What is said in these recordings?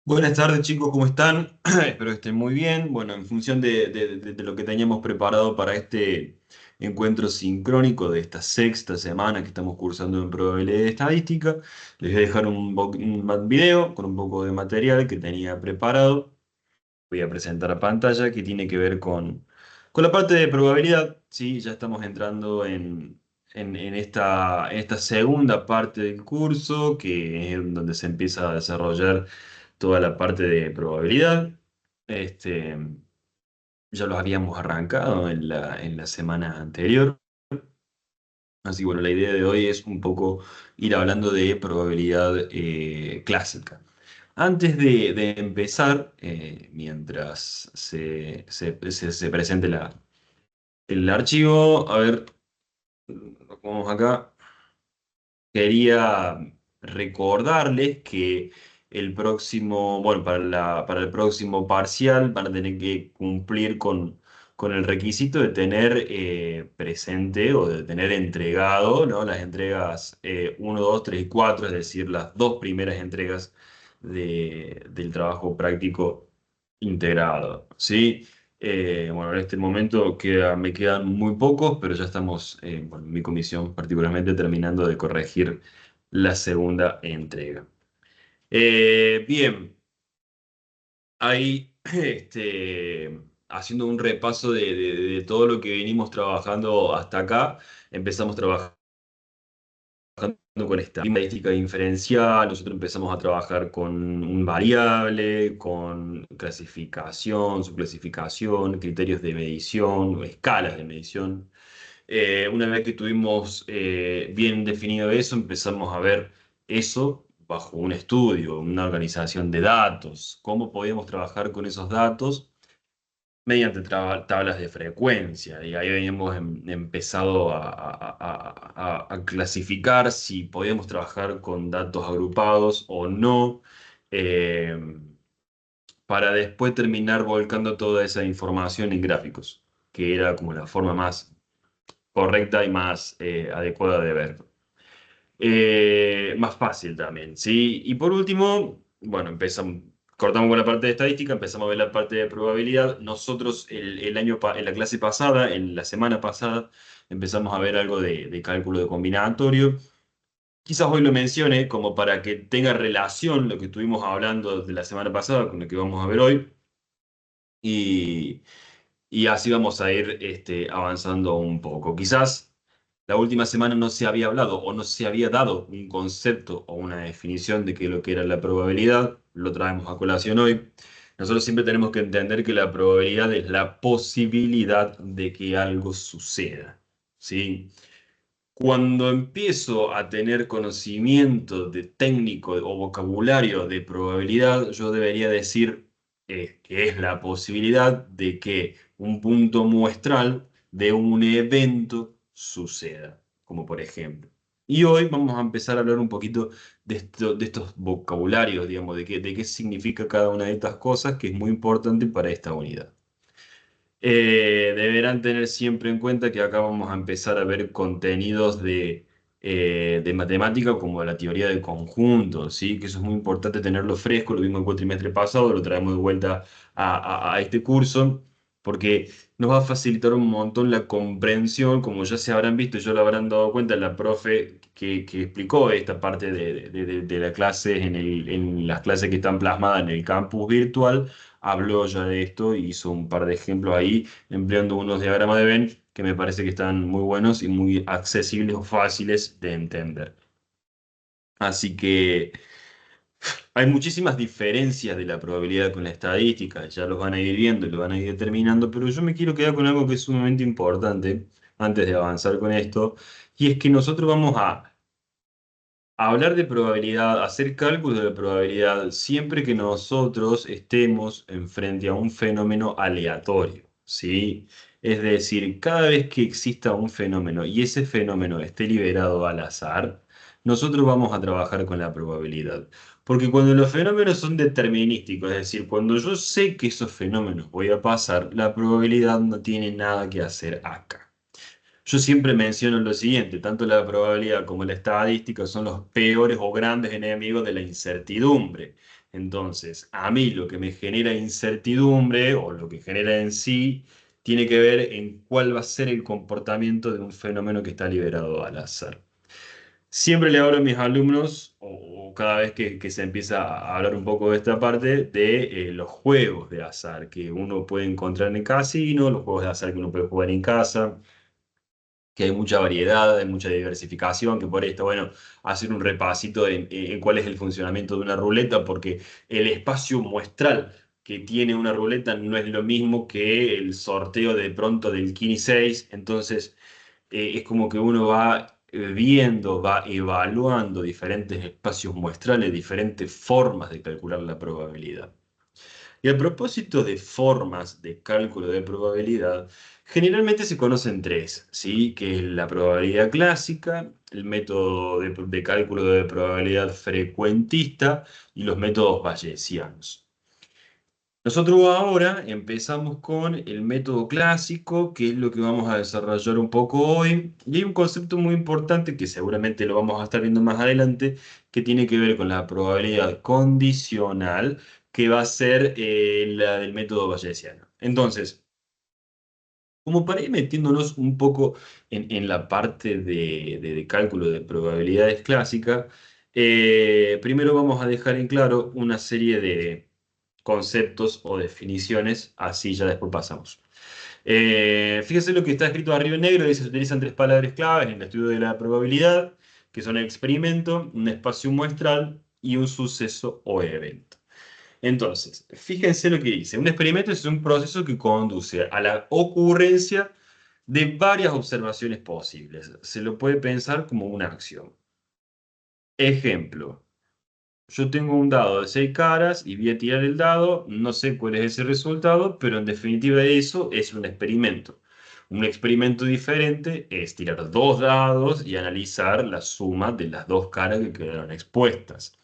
Buenas tardes chicos, ¿cómo están? Espero que estén muy bien. Bueno, en función de lo que teníamos preparado para este encuentro sincrónico de esta sexta semana que estamos cursando en probabilidad y estadística, les voy a dejar un video con un poco de material que tenía preparado. Voy a presentar a pantalla que tiene que ver con la parte de probabilidad. Sí, ya estamos entrando en esta segunda parte del curso, que es donde se empieza a desarrollar toda la parte de probabilidad. Este, ya los habíamos arrancado en la semana anterior. Así que bueno, la idea de hoy es un poco ir hablando de probabilidad clásica. Antes de empezar, mientras se presente el archivo, a ver, vamos acá. Quería recordarles que bueno, para el próximo parcial van a tener que cumplir con el requisito de tener presente o de tener entregado, ¿no? Las entregas 1, 2, 3 y 4, es decir, las dos primeras entregas del trabajo práctico integrado, ¿sí? Bueno, en este momento me quedan muy pocos, pero ya estamos, bueno, mi comisión particularmente terminando de corregir la segunda entrega. Bien, ahí haciendo un repaso de todo lo que venimos trabajando hasta acá, empezamos trabajando con estadística diferencial. Nosotros empezamos a trabajar con un variable, con clasificación, subclasificación, criterios de medición, escalas de medición. Una vez que tuvimos bien definido eso, empezamos a ver eso bajo un estudio, una organización de datos, cómo podíamos trabajar con esos datos mediante tablas de frecuencia. Y ahí habíamos empezado a clasificar si podíamos trabajar con datos agrupados o no, eh, para después terminar volcando toda esa información en gráficos, que era como la forma más correcta y más adecuada de ver. Más fácil también, ¿sí? Y por último, bueno, cortamos con la parte de estadística, empezamos a ver la parte de probabilidad. Nosotros en la clase pasada, en la semana pasada, empezamos a ver algo de cálculo de combinatorio. Quizás hoy lo mencione como para que tenga relación lo que estuvimos hablando de la semana pasada con lo que vamos a ver hoy. Y, y así vamos a ir avanzando un poco. Quizás la última semana no se había hablado o no se había dado un concepto o una definición de qué es lo que era la probabilidad. Lo traemos a colación hoy. Nosotros siempre tenemos que entender que la probabilidad es la posibilidad de que algo suceda, ¿sí? Cuando empiezo a tener conocimiento de técnico o vocabulario de probabilidad, yo debería decir que es la posibilidad de que un punto muestral de un evento suceda, como por ejemplo. Y hoy vamos a empezar a hablar un poquito de estos vocabularios, digamos, de qué significa cada una de estas cosas, que es muy importante para esta unidad. Deberán tener siempre en cuenta que acá vamos a empezar a ver contenidos de matemática como la teoría de conjuntos, ¿sí? Que eso es muy importante tenerlo fresco, lo vimos el cuatrimestre pasado, lo traemos de vuelta a este curso, porque nos va a facilitar un montón la comprensión, como ya se habrán visto, ya lo habrán dado cuenta, la profe que explicó esta parte de la clase en las clases que están plasmadas en el campus virtual, habló ya de esto y hizo un par de ejemplos ahí, empleando unos diagramas de Venn que me parece que están muy buenos y muy accesibles o fáciles de entender. Así que hay muchísimas diferencias de la probabilidad con la estadística, ya los van a ir viendo y lo van a ir determinando, pero yo me quiero quedar con algo que es sumamente importante antes de avanzar con esto, y es que nosotros vamos a hablar de probabilidad, hacer cálculos de probabilidad siempre que nosotros estemos enfrente a un fenómeno aleatorio, ¿sí? Es decir, cada vez que exista un fenómeno y ese fenómeno esté liberado al azar, nosotros vamos a trabajar con la probabilidad. Porque cuando los fenómenos son determinísticos, es decir, cuando yo sé que esos fenómenos voy a pasar, la probabilidad no tiene nada que hacer acá. Yo siempre menciono lo siguiente, tanto la probabilidad como la estadística son los peores o grandes enemigos de la incertidumbre. Entonces, a mí lo que me genera incertidumbre o lo que genera en sí tiene que ver en cuál va a ser el comportamiento de un fenómeno que está liberado al azar. Siempre le hablo a mis alumnos, o cada vez que se empieza a hablar un poco de esta parte, de los juegos de azar que uno puede encontrar en el casino, los juegos de azar que uno puede jugar en casa, que hay mucha variedad, hay mucha diversificación, que por esto, bueno, hacer un repasito en cuál es el funcionamiento de una ruleta, porque el espacio muestral que tiene una ruleta no es lo mismo que el sorteo de pronto del Kini 6, entonces es como que uno va viendo, va evaluando diferentes espacios muestrales, diferentes formas de calcular la probabilidad. Y a propósito de formas de cálculo de probabilidad, generalmente se conocen tres, ¿sí? Que es la probabilidad clásica, el método de cálculo de probabilidad frecuentista y los métodos bayesianos. Nosotros ahora empezamos con el método clásico, que es lo que vamos a desarrollar un poco hoy. Y hay un concepto muy importante que seguramente lo vamos a estar viendo más adelante, que tiene que ver con la probabilidad condicional, que va a ser la del método bayesiano. Entonces, como para ir metiéndonos un poco en la parte de cálculo de probabilidades clásica, primero vamos a dejar en claro una serie de conceptos o definiciones, así ya después pasamos. Fíjese lo que está escrito arriba en negro, dice, se utilizan tres palabras claves en el estudio de la probabilidad, que son el experimento, un espacio muestral y un suceso o evento. Entonces, fíjense lo que dice. Un experimento es un proceso que conduce a la ocurrencia de varias observaciones posibles. Se lo puede pensar como una acción. Ejemplo. Yo tengo un dado de 6 caras y voy a tirar el dado, no sé cuál es ese resultado, pero en definitiva eso es un experimento. Un experimento diferente es tirar dos dados y analizar la suma de las dos caras que quedaron expuestas.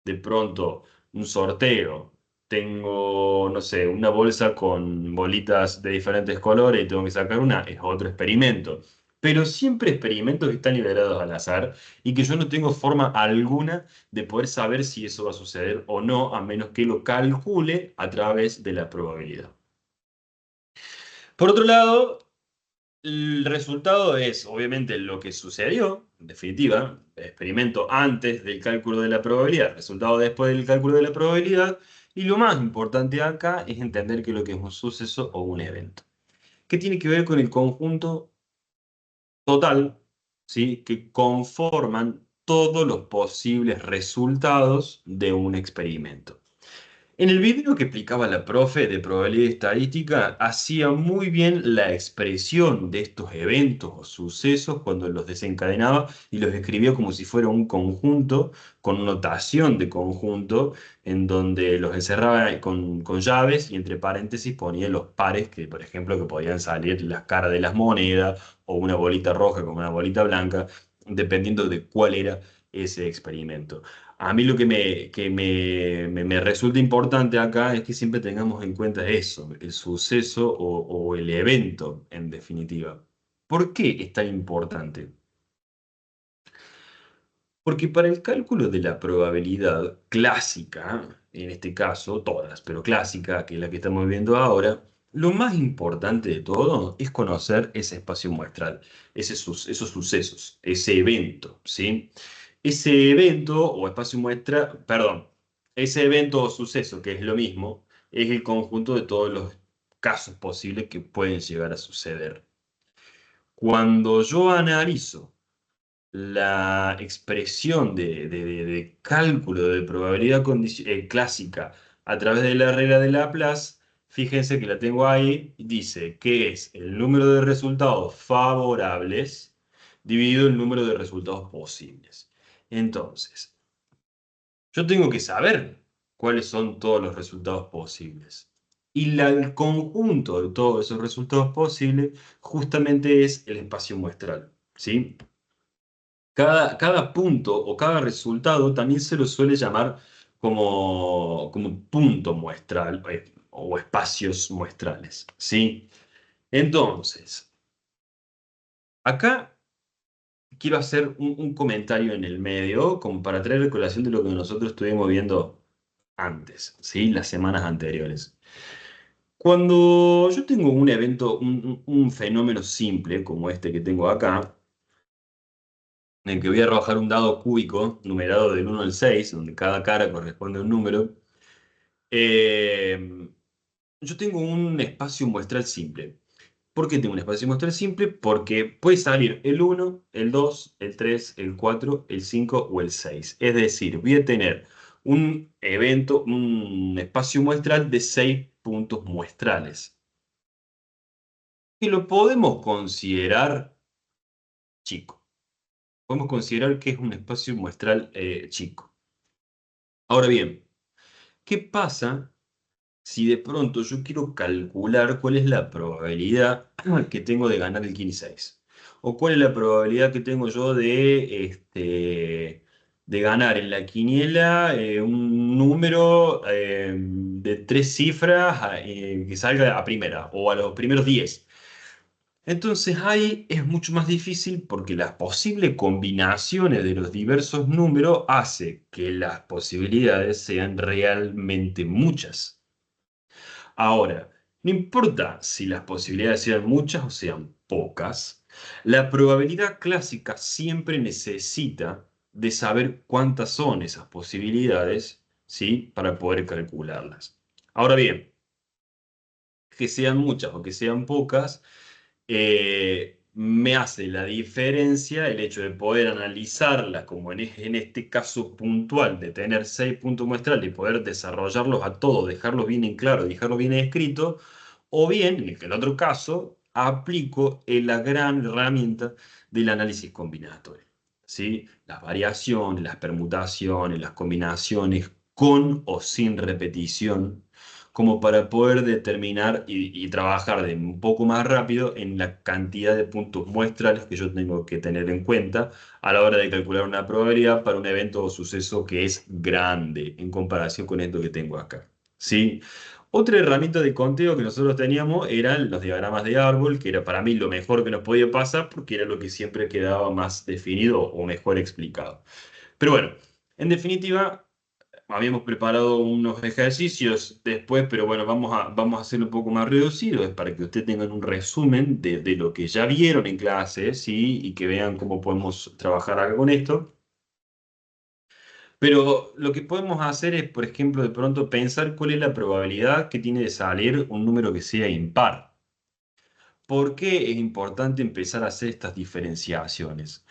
De pronto, un sorteo. Tengo, no sé, una bolsa con bolitas de diferentes colores y tengo que sacar una, es otro experimento. Pero siempre experimentos que están liberados al azar y que yo no tengo forma alguna de poder saber si eso va a suceder o no, a menos que lo calcule a través de la probabilidad. Por otro lado, el resultado es obviamente lo que sucedió, en definitiva, experimento antes del cálculo de la probabilidad, resultado después del cálculo de la probabilidad, y lo más importante acá es entender que lo que es un suceso o un evento, que tiene que ver con el conjunto total, ¿sí? Que conforman todos los posibles resultados de un experimento. En el video que explicaba la profe de probabilidad estadística, hacía muy bien la expresión de estos eventos o sucesos cuando los desencadenaba y los escribía como si fuera un conjunto, con notación de conjunto, en donde los encerraba con llaves y entre paréntesis ponía los pares que, por ejemplo, que podían salir las caras de las monedas o una bolita roja con una bolita blanca, dependiendo de cuál era ese experimento. A mí lo que me resulta importante acá es que siempre tengamos en cuenta eso, el suceso o el evento, en definitiva. ¿Por qué es tan importante? Porque para el cálculo de la probabilidad clásica, en este caso todas, pero clásica, que es la que estamos viendo ahora, lo más importante de todo es conocer ese espacio muestral, esos sucesos, ese evento, ¿sí? Ese evento o espacio muestra, perdón, ese evento o suceso, que es lo mismo, es el conjunto de todos los casos posibles que pueden llegar a suceder. Cuando yo analizo la expresión de cálculo de probabilidad clásica a través de la regla de Laplace, fíjense que la tengo ahí, dice que es el número de resultados favorables dividido el número de resultados posibles. Entonces, yo tengo que saber cuáles son todos los resultados posibles. Y el conjunto de todos esos resultados posibles justamente es el espacio muestral, ¿sí? Cada punto o cada resultado también se lo suele llamar como punto muestral o espacios muestrales, ¿sí? Entonces, acá quiero hacer un comentario en el medio como para traer colación de lo que nosotros estuvimos viendo antes, ¿sí? Las semanas anteriores. Cuando yo tengo un evento, un fenómeno simple como este que tengo acá, en el que voy a arrojar un dado cúbico numerado del 1 al 6, donde cada cara corresponde a un número, eh, yo tengo un espacio muestral simple. ¿Por qué tengo un espacio muestral simple? Porque puede salir el 1, el 2, el 3, el 4, el 5 o el 6. Es decir, voy a tener un evento, un espacio muestral de 6 puntos muestrales. Y lo podemos considerar chico. Podemos considerar que es un espacio muestral chico. Ahora bien, ¿qué pasa si de pronto yo quiero calcular cuál es la probabilidad que tengo de ganar el 15-6? ¿O cuál es la probabilidad que tengo yo de ganar en la quiniela un número de 3 cifras que salga a primera o a los primeros 10? Entonces ahí es mucho más difícil porque las posibles combinaciones de los diversos números hace que las posibilidades sean realmente muchas. Ahora, no importa si las posibilidades sean muchas o sean pocas, la probabilidad clásica siempre necesita de saber cuántas son esas posibilidades, ¿sí? Para poder calcularlas. Ahora bien, que sean muchas o que sean pocas, me hace la diferencia el hecho de poder analizarlas como en este caso puntual, de tener 6 puntos muestrales y poder desarrollarlos a todos, dejarlos bien en claro, dejarlos bien escrito, o bien, en el otro caso, aplico la gran herramienta del análisis combinatorio. ¿Sí? Las variaciones, las permutaciones, las combinaciones con o sin repetición como para poder determinar y trabajar de un poco más rápido en la cantidad de puntos muestrales que yo tengo que tener en cuenta a la hora de calcular una probabilidad para un evento o suceso que es grande en comparación con esto que tengo acá. ¿Sí? Otra herramienta de conteo que nosotros teníamos eran los diagramas de árbol, que era para mí lo mejor que nos podía pasar porque era lo que siempre quedaba más definido o mejor explicado. Pero bueno, en definitiva, habíamos preparado unos ejercicios después, pero bueno, vamos a hacerlo un poco más reducido, es para que ustedes tengan un resumen de lo que ya vieron en clase, ¿sí? Y que vean cómo podemos trabajar acá con esto. Pero lo que podemos hacer es, por ejemplo, de pronto pensar cuál es la probabilidad que tiene de salir un número que sea impar. ¿Por qué es importante empezar a hacer estas diferenciaciones?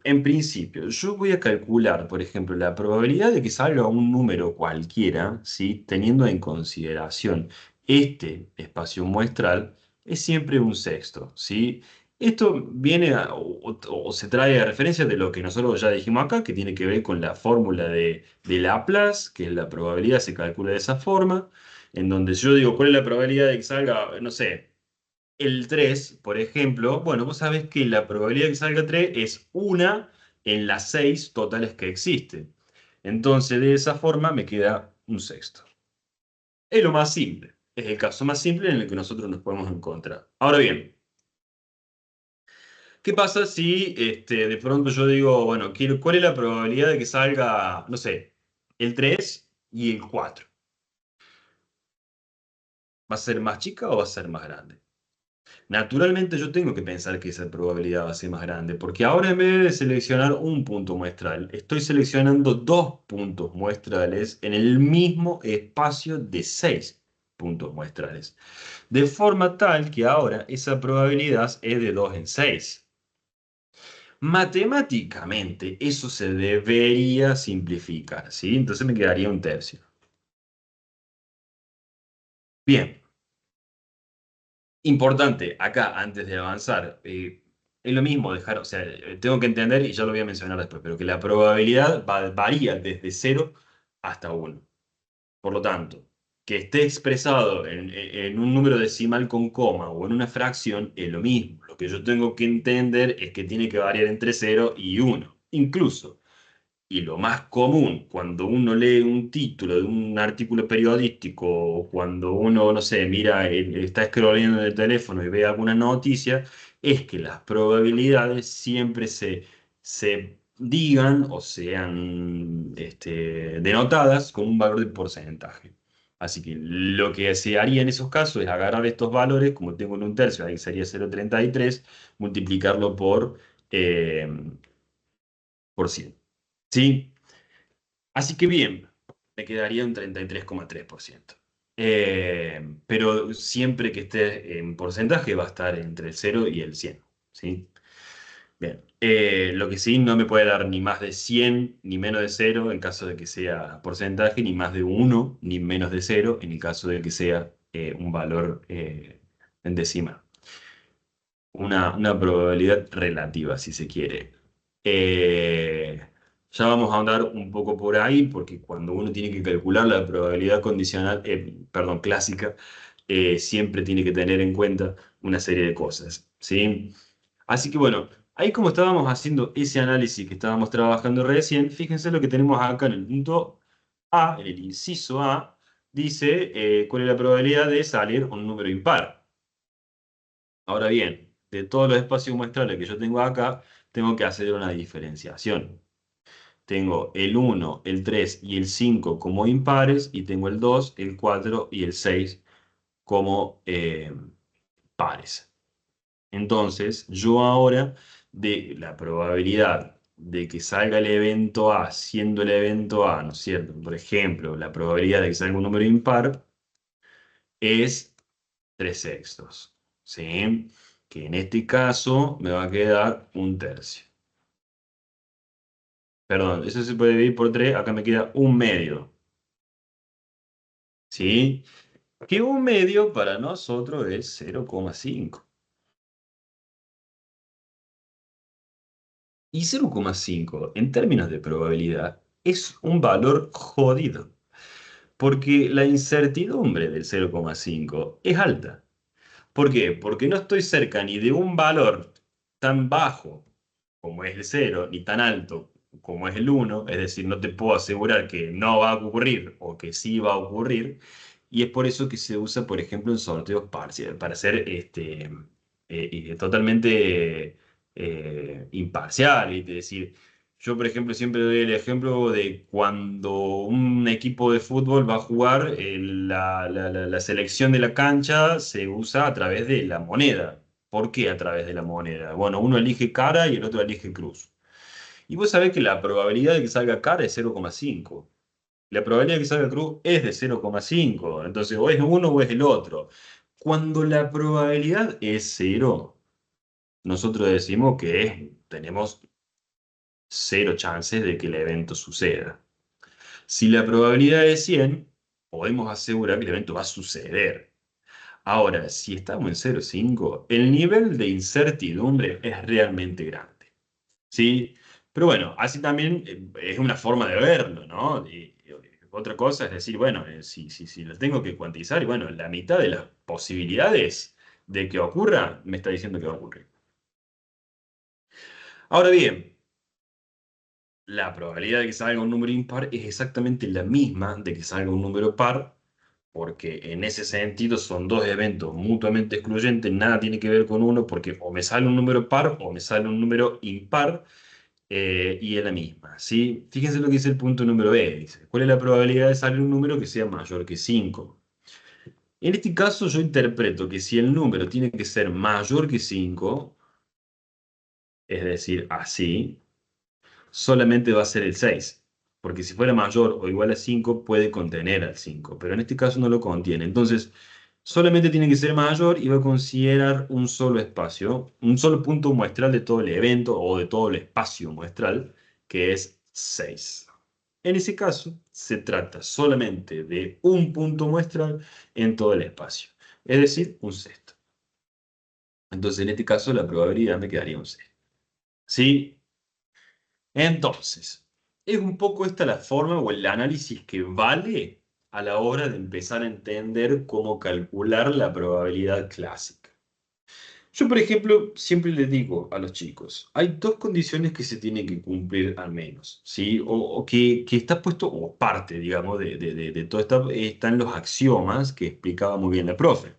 En principio, yo voy a calcular, por ejemplo, la probabilidad de que salga un número cualquiera, ¿sí? Teniendo en consideración este espacio muestral, es siempre un sexto, ¿sí? Esto viene o se trae a referencia de lo que nosotros ya dijimos acá, que tiene que ver con la fórmula de Laplace, que es la probabilidad se calcula de esa forma, en donde yo digo, ¿cuál es la probabilidad de que salga, no sé, el 3, por ejemplo? Bueno, vos sabés que la probabilidad de que salga 3 es una en las 6 totales que existen. Entonces, de esa forma me queda un sexto. Es lo más simple. Es el caso más simple en el que nosotros nos podemos encontrar. Ahora bien, ¿qué pasa si de pronto yo digo, bueno, ¿cuál es la probabilidad de que salga, no sé, el 3 y el 4? ¿Va a ser más chica o va a ser más grande? Naturalmente yo tengo que pensar que esa probabilidad va a ser más grande, porque ahora en vez de seleccionar un punto muestral, estoy seleccionando 2 puntos muestrales en el mismo espacio de 6 puntos muestrales. De forma tal que ahora esa probabilidad es de 2 en 6. Matemáticamente eso se debería simplificar, ¿sí? Entonces me quedaría un tercio. Bien. Importante, acá, antes de avanzar, es lo mismo dejar, o sea, tengo que entender, y ya lo voy a mencionar después, pero que la probabilidad varía desde 0 hasta 1. Por lo tanto, que esté expresado en un número decimal con coma o en una fracción es lo mismo. Lo que yo tengo que entender es que tiene que variar entre 0 y 1. Incluso, y lo más común cuando uno lee un título de un artículo periodístico o cuando uno, no sé, mira, está scrolleando en el teléfono y ve alguna noticia, es que las probabilidades siempre se digan o sean denotadas con un valor de porcentaje. Así que lo que se haría en esos casos es agarrar estos valores, como tengo en un tercio, ahí sería 0,33, multiplicarlo eh, por 100. ¿Sí? Así que bien, me quedaría un 33,3%. Pero siempre que esté en porcentaje va a estar entre el 0 y el 100. ¿Sí? Bien. Lo que sí no me puede dar ni más de 100 ni menos de 0 en caso de que sea porcentaje, ni más de 1 ni menos de 0 en el caso de que sea un valor en decimal. Una probabilidad relativa, si se quiere. Eh, ya vamos a andar un poco por ahí, porque cuando uno tiene que calcular la probabilidad condicional, perdón, clásica, siempre tiene que tener en cuenta una serie de cosas, ¿sí? Así que bueno, ahí como estábamos haciendo ese análisis que estábamos trabajando recién, fíjense lo que tenemos acá en el punto A, en el inciso A, dice cuál es la probabilidad de salir un número impar. Ahora bien, de todos los espacios muestrales que yo tengo acá, tengo que hacer una diferenciación. Tengo el 1, el 3 y el 5 como impares y tengo el 2, el 4 y el 6 como pares. Entonces, yo ahora, de la probabilidad de que salga el evento A, siendo el evento A, ¿no es cierto? Por ejemplo, la probabilidad de que salga un número impar es 3 sextos, ¿sí? Que en este caso me va a quedar un tercio. Perdón, eso se puede dividir por 3, acá me queda un medio, ¿sí? Que un medio para nosotros es 0,5. Y 0,5 en términos de probabilidad es un valor jodido, porque la incertidumbre del 0,5 es alta. ¿Por qué? Porque no estoy cerca ni de un valor tan bajo como es el 0, ni tan alto como es el 1, es decir, no te puedo asegurar que no va a ocurrir o que sí va a ocurrir, y es por eso que se usa, por ejemplo, en sorteos parciales, para ser totalmente imparcial, es decir, yo, por ejemplo, siempre doy el ejemplo de cuando un equipo de fútbol va a jugar, la selección de la cancha se usa a través de la moneda. ¿Por qué a través de la moneda? Bueno, uno elige cara y el otro elige cruz. Y vos sabés que la probabilidad de que salga cara es 0,5. La probabilidad de que salga cruz es de 0,5. Entonces, o es uno o es el otro. Cuando la probabilidad es cero, nosotros decimos que tenemos cero chances de que el evento suceda. Si la probabilidad es 100, podemos asegurar que el evento va a suceder. Ahora, si estamos en 0,5, el nivel de incertidumbre es realmente grande. ¿Sí? Pero bueno, así también es una forma de verlo, ¿no? Y otra cosa es decir, bueno, si lo tengo que cuantizar, y bueno, la mitad de las posibilidades de que ocurra me está diciendo que va a ocurrir. Ahora bien, la probabilidad de que salga un número impar es exactamente la misma de que salga un número par, porque en ese sentido son dos eventos mutuamente excluyentes, nada tiene que ver con uno, porque o me sale un número par o me sale un número impar, y es la misma, ¿sí? Fíjense lo que dice el punto número B, dice, ¿cuál es la probabilidad de salir un número que sea mayor que 5? En este caso yo interpreto que si el número tiene que ser mayor que 5, es decir, así, solamente va a ser el 6, porque si fuera mayor o igual a 5 puede contener al 5, pero en este caso no lo contiene. Entonces, solamente tiene que ser mayor y va a considerar un solo espacio, un solo punto muestral de todo el evento o de todo el espacio muestral, que es 6. En ese caso, se trata solamente de un punto muestral en todo el espacio, es decir, un sexto. Entonces, en este caso, la probabilidad me quedaría un sexto. ¿Sí? Entonces, es un poco esta la forma o el análisis que vale a la hora de empezar a entender cómo calcular la probabilidad clásica. Yo, por ejemplo, siempre les digo a los chicos, hay dos condiciones que se tienen que cumplir al menos, ¿sí? O que está puesto, o parte, digamos, de todo esto, están los axiomas que explicaba muy bien la profe.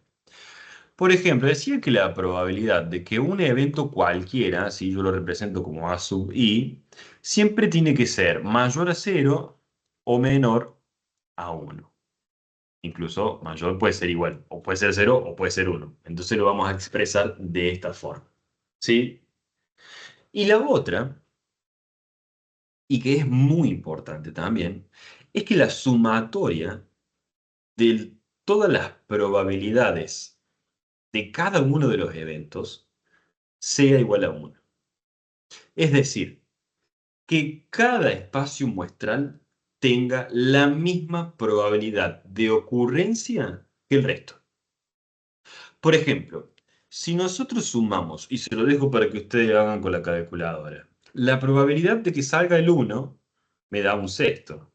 Por ejemplo, decía que la probabilidad de que un evento cualquiera, si yo lo represento como A sub i, siempre tiene que ser mayor a cero o menor a uno. Incluso mayor puede ser igual, o puede ser cero o puede ser uno. Entonces lo vamos a expresar de esta forma. ¿Sí? Y la otra, y que es muy importante también, es que la sumatoria de todas las probabilidades de cada uno de los eventos sea igual a uno. Es decir, que cada espacio muestral tenga la misma probabilidad de ocurrencia que el resto. Por ejemplo, si nosotros sumamos, y se lo dejo para que ustedes hagan con la calculadora, la probabilidad de que salga el uno me da un sexto,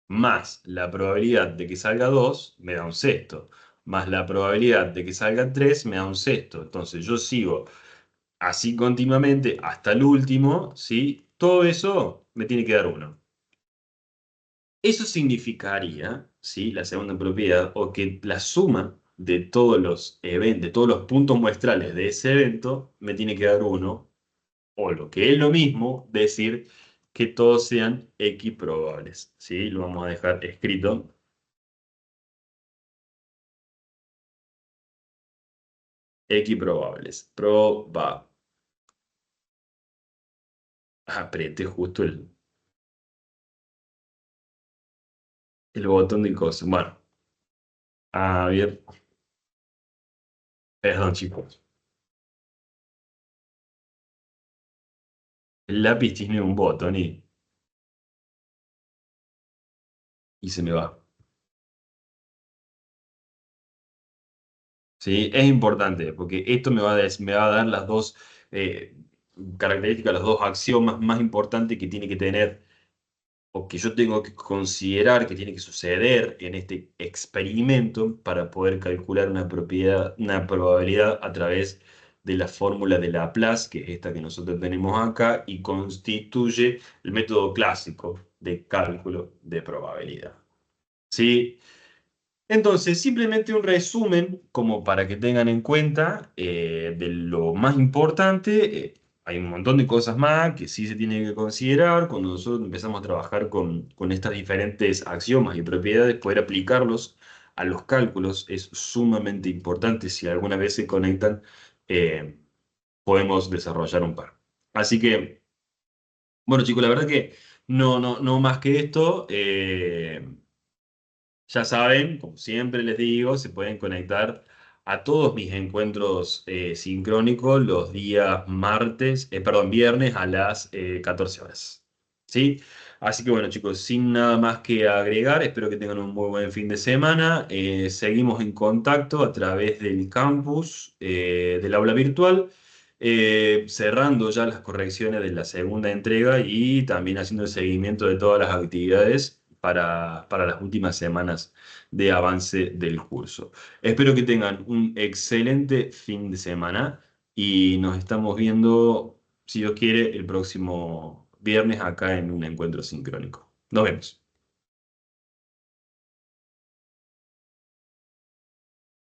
más la probabilidad de que salga 2 me da un sexto, más la probabilidad de que salga 3 me da un sexto. Entonces yo sigo así continuamente hasta el último, ¿sí? Todo eso me tiene que dar uno. Eso significaría, ¿sí? La segunda propiedad, o que la suma de todos los eventos, de todos los puntos muestrales de ese evento, me tiene que dar uno, o lo que es lo mismo, decir que todos sean equiprobables, ¿sí? Lo vamos a dejar escrito, equiprobables, apreté justo el botón de cosas. Bueno, a ver, perdón chicos, el lápiz tiene un botón y se me va. ¿Sí? Es importante porque esto me va a dar las dos eh, características, los dos axiomas más importantes que tiene que tener o que yo tengo que considerar que tiene que suceder en este experimento para poder calcular una propiedad, una probabilidad a través de la fórmula de Laplace, que es esta que nosotros tenemos acá, y constituye el método clásico de cálculo de probabilidad. ¿Sí? Entonces, simplemente un resumen, como para que tengan en cuenta de lo más importante. Hay un montón de cosas más que sí se tienen que considerar cuando nosotros empezamos a trabajar con estas diferentes axiomas y propiedades, poder aplicarlos a los cálculos es sumamente importante. Si alguna vez se conectan, eh, podemos desarrollar un par. Así que, bueno, chicos, la verdad que no más que esto. Ya saben, como siempre les digo, se pueden conectar a todos mis encuentros sincrónicos los días viernes a las 14 horas. ¿Sí? Así que bueno, chicos, sin nada más que agregar, espero que tengan un muy buen fin de semana. Seguimos en contacto a través del campus del aula virtual, cerrando ya las correcciones de la segunda entrega y también haciendo el seguimiento de todas las actividades para las últimas semanas de avance del curso. Espero que tengan un excelente fin de semana y nos estamos viendo, si Dios quiere, el próximo viernes acá en un encuentro sincrónico. Nos vemos.